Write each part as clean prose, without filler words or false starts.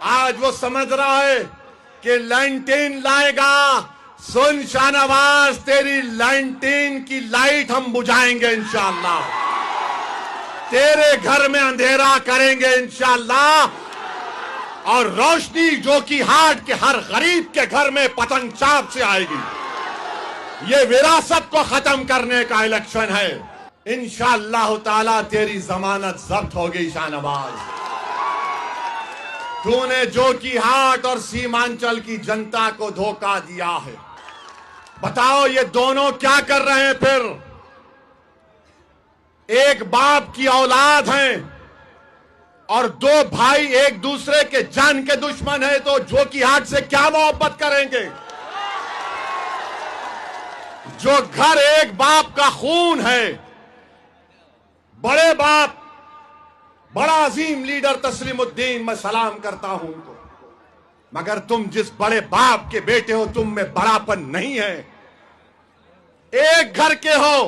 आज वो समझ रहा है कि लैंटेन लाएगा। सुन शाहनवाज, तेरी लैंटेन की लाइट हम बुझाएंगे इंशाअल्लाह। तेरे घर में अंधेरा करेंगे इंशाअल्लाह। और रोशनी जो कि हाट के हर गरीब के घर में पतंग चाप से आएगी। ये विरासत को खत्म करने का इलेक्शन है। इंशाअल्लाह ताला तेरी जमानत जब्त होगी शाहनवाज। तूने जो कि हाट और सीमांचल की जनता को धोखा दिया है। बताओ ये दोनों क्या कर रहे हैं फिर? एक बाप की औलाद हैं और दो भाई एक दूसरे के जान के दुश्मन है, तो जो कि हाट से क्या मोहब्बत करेंगे? जो घर एक बाप का खून है, बड़े बाप, बड़ा अजीम लीडर तस्लीमुद्दीन, मैं सलाम करता हूं उनको, मगर तुम जिस बड़े बाप के बेटे हो, तुम में बड़ापन नहीं है। एक घर के हो,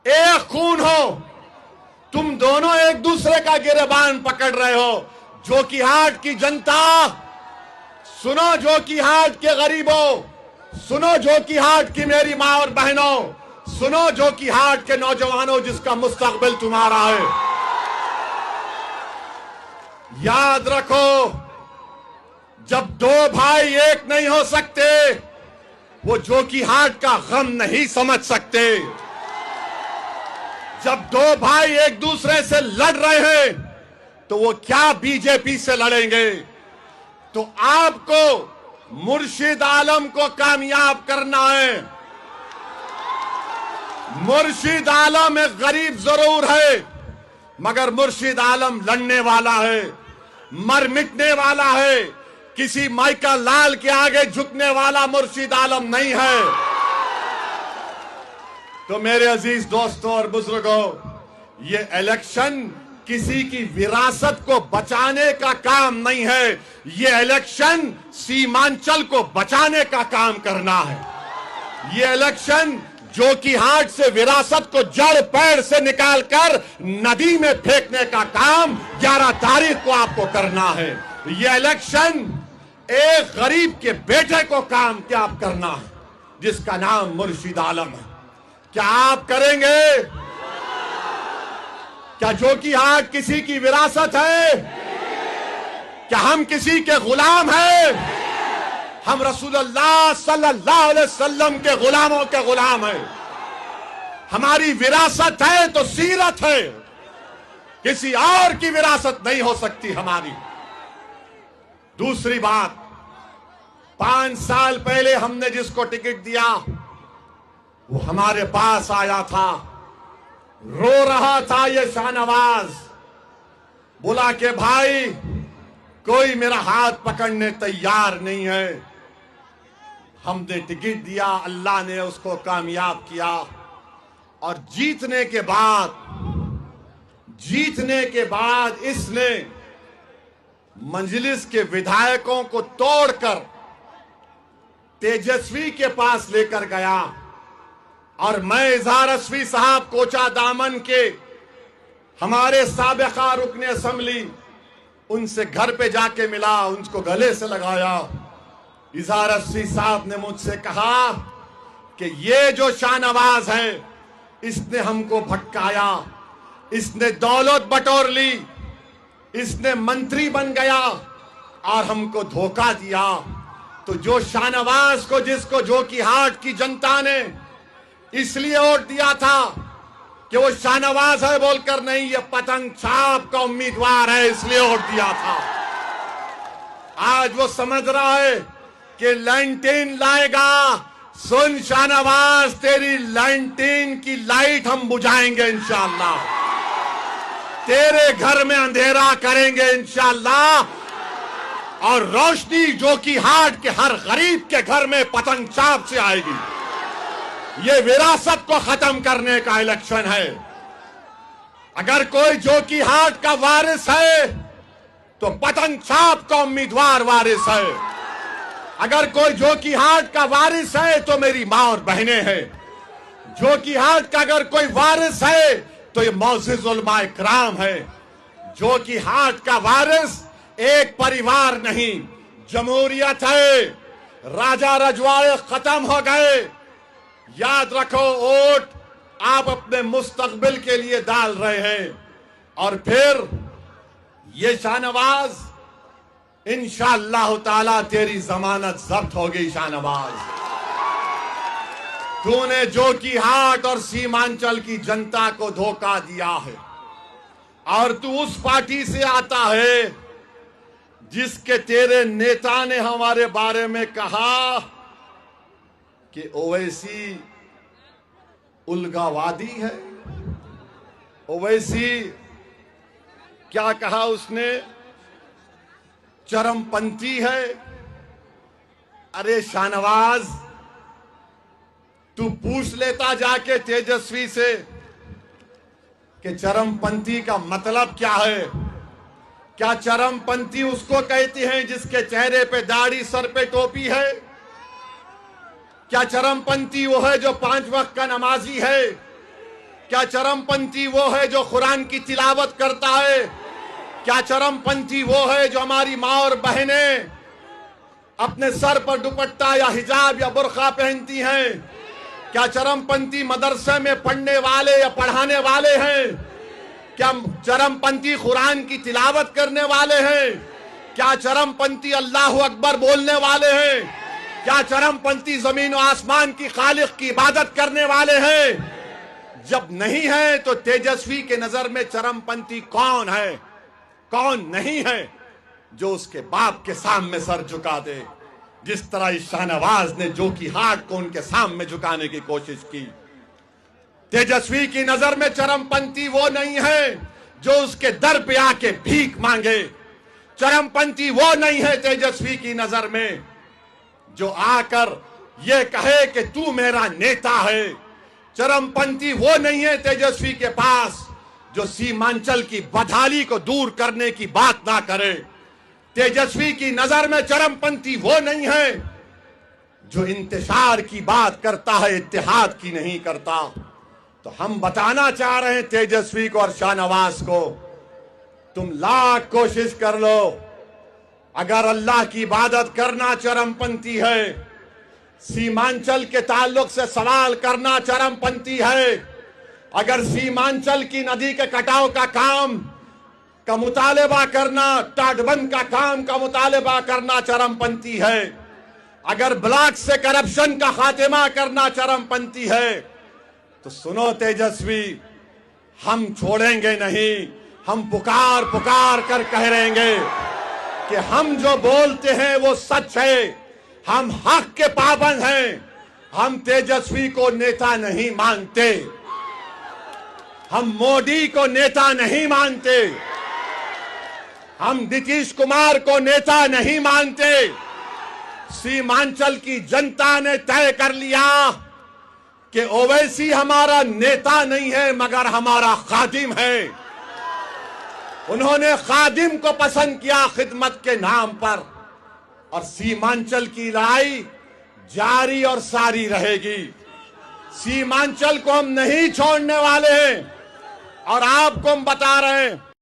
एक खून हो, तुम दोनों एक दूसरे का गिरबान पकड़ रहे हो। जो कि हाट की जनता सुनो, जो कि हाट के गरीबों सुनो, जो कि हाट की मेरी मां और बहनों सुनो, जो कि हाट के नौजवानों जिसका मुस्तकबिल तुम्हारा है। याद रखो, जब दो भाई एक नहीं हो सकते, वो जो कि हाट का गम नहीं समझ सकते। जब दो भाई एक दूसरे से लड़ रहे हैं, तो वो क्या बीजेपी से लड़ेंगे? तो आपको मुर्शिद आलम को कामयाब करना है। मुर्शिद आलम एक गरीब जरूर है, मगर मुर्शिद आलम लड़ने वाला है, मर मिटने वाला है। किसी माइका लाल के आगे झुकने वाला मुर्शिद आलम नहीं है। तो मेरे अजीज दोस्तों और बुजुर्गों, ये इलेक्शन किसी की विरासत को बचाने का काम नहीं है। ये इलेक्शन सीमांचल को बचाने का काम करना है। ये इलेक्शन जो कि हाट से विरासत को जड़ पेड़ से निकालकर नदी में फेंकने का काम 11 तारीख को आपको करना है। ये इलेक्शन एक गरीब के बेटे को कामयाब करना है, जिसका नाम मुर्शिद आलम है। क्या आप करेंगे? क्या जो कि हाट किसी की विरासत है? क्या हम किसी के गुलाम हैं? हम रसूलुल्लाह सल्लल्लाहु अलैहि वसल्लम के गुलामों के गुलाम हैं। हमारी विरासत है तो सीरत है, किसी और की विरासत नहीं हो सकती हमारी। दूसरी बात, 5 साल पहले हमने जिसको टिकट दिया, वो हमारे पास आया था, रो रहा था ये शाहनवाज, बोला कि भाई कोई मेरा हाथ पकड़ने तैयार नहीं है। हमने टिकट दिया, अल्लाह ने उसको कामयाब किया। और जीतने के बाद इसने मंजलिस के विधायकों को तोड़कर तेजस्वी के पास लेकर गया। और मैं इजहार असफी साहब कोचा दामन के हमारे साबिका रुकने असेंबली, उनसे घर पे जाके मिला, उनको गले से लगाया। इजहार असफी साहब ने मुझसे कहा कि ये जो शाहनवाज है, इसने हमको भटकाया, इसने दौलत बटोर ली, इसने मंत्री बन गया और हमको धोखा दिया। तो जो शाहनवाज को, जिसको जो कि हाट की जनता ने इसलिए वोट दिया था कि वो शाहनवाज है बोलकर नहीं, ये पतंग छाप का उम्मीदवार है, इसलिए वोट दिया था। आज वो समझ रहा है कि लैंटेन लाएगा। सुन शाहनवाज, तेरी लैंटेन की लाइट हम बुझाएंगे इंशाअल्लाह। तेरे घर में अंधेरा करेंगे इंशाअल्लाह। और रोशनी जो कि हाट के हर गरीब के घर में पतंग चाप से आएगी। ये विरासत को खत्म करने का इलेक्शन है। अगर कोई जो कि हाट का वारिस है, तो पतंग छाप का उम्मीदवार वारिस है। अगर कोई जो कि हाट का वारिस है, तो मेरी मां और बहनें हैं। जो कि हाट का अगर कोई वारिस है, तो ये मौजिज़ उलमा इकराम है। जो कि हाट का वारिस एक परिवार नहीं, जमहूरियत है। राजा रजवाड़े खत्म हो गए। याद रखो, वोट आप अपने मुस्तकबिल के लिए डाल रहे हैं। और फिर ये शाहनवाज, इंशाअल्लाह ताला तेरी जमानत जब्त होगी। शाहनवाज, तूने जोकीहाट और सीमांचल की जनता को धोखा दिया है, और तू उस पार्टी से आता है जिसके तेरे नेता ने हमारे बारे में कहा कि ओवैसी उलगावादी है। ओवैसी क्या कहा उसने? चरमपंथी है। अरे शाहनवाज, तू पूछ लेता जाके तेजस्वी से कि चरमपंथी का मतलब क्या है। क्या चरमपंथी उसको कहते हैं जिसके चेहरे पे दाढ़ी, सर पे टोपी है? क्या चरमपंथी वो है जो 5 वक्त का नमाजी है? क्या चरमपंथी वो है जो कुरान की तिलावत करता है? क्या चरमपंथी वो है जो हमारी माँ और बहनें अपने सर पर दुपट्टा या हिजाब या बुर्का पहनती हैं? क्या चरमपंथी मदरसे में पढ़ने वाले या पढ़ाने वाले हैं? क्या चरमपंथी कुरान की तिलावत करने वाले हैं? क्या चरमपंथी अल्लाहु अकबर बोलने वाले हैं? क्या चरमपंथी जमीन और आसमान की खालिक की इबादत करने वाले हैं? जब नहीं है तो तेजस्वी के नजर में चरमपंथी कौन है, कौन नहीं है जो उसके बाप के सामने सर झुका दे, जिस तरह इस शाहनवाज ने जोकीहाट को उनके सामने झुकाने की कोशिश की। तेजस्वी की नजर में चरमपंथी वो नहीं है जो उसके दर पे आके भीख मांगे। चरमपंथी वो नहीं है तेजस्वी की नजर में जो आकर ये कहे कि तू मेरा नेता है। चरमपंथी वो नहीं है तेजस्वी के पास जो सीमांचल की बदहाली को दूर करने की बात ना करे। तेजस्वी की नजर में चरमपंथी वो नहीं है जो इंतशार की बात करता है, इत्तेहाद की नहीं करता। तो हम बताना चाह रहे हैं तेजस्वी को और शाहनवाज को, तुम लाख कोशिश कर लो, अगर अल्लाह की इबादत करना चरमपंथी है, सीमांचल के ताल्लुक से सवाल करना चरमपंथी है, अगर सीमांचल की नदी के कटाव का काम का मुतालबा करना, टाटबंद का काम का मुतालबा करना चरमपंथी है, अगर ब्लॉक से करप्शन का खात्मा करना चरमपंथी है, तो सुनो तेजस्वी, हम छोड़ेंगे नहीं। हम पुकार पुकार कर कह रहेंगे कि हम जो बोलते हैं वो सच है, हम हक के पाबंद हैं। हम तेजस्वी को नेता नहीं मानते, हम मोदी को नेता नहीं मानते, हम नीतीश कुमार को नेता नहीं मानते। सीमांचल की जनता ने तय कर लिया कि ओवैसी हमारा नेता नहीं है मगर हमारा खादिम है। उन्होंने खादिम को पसंद किया खिदमत के नाम पर, और सीमांचल की लड़ाई जारी और सारी रहेगी। सीमांचल को हम नहीं छोड़ने वाले हैं। और आपको हम बता रहे हैं,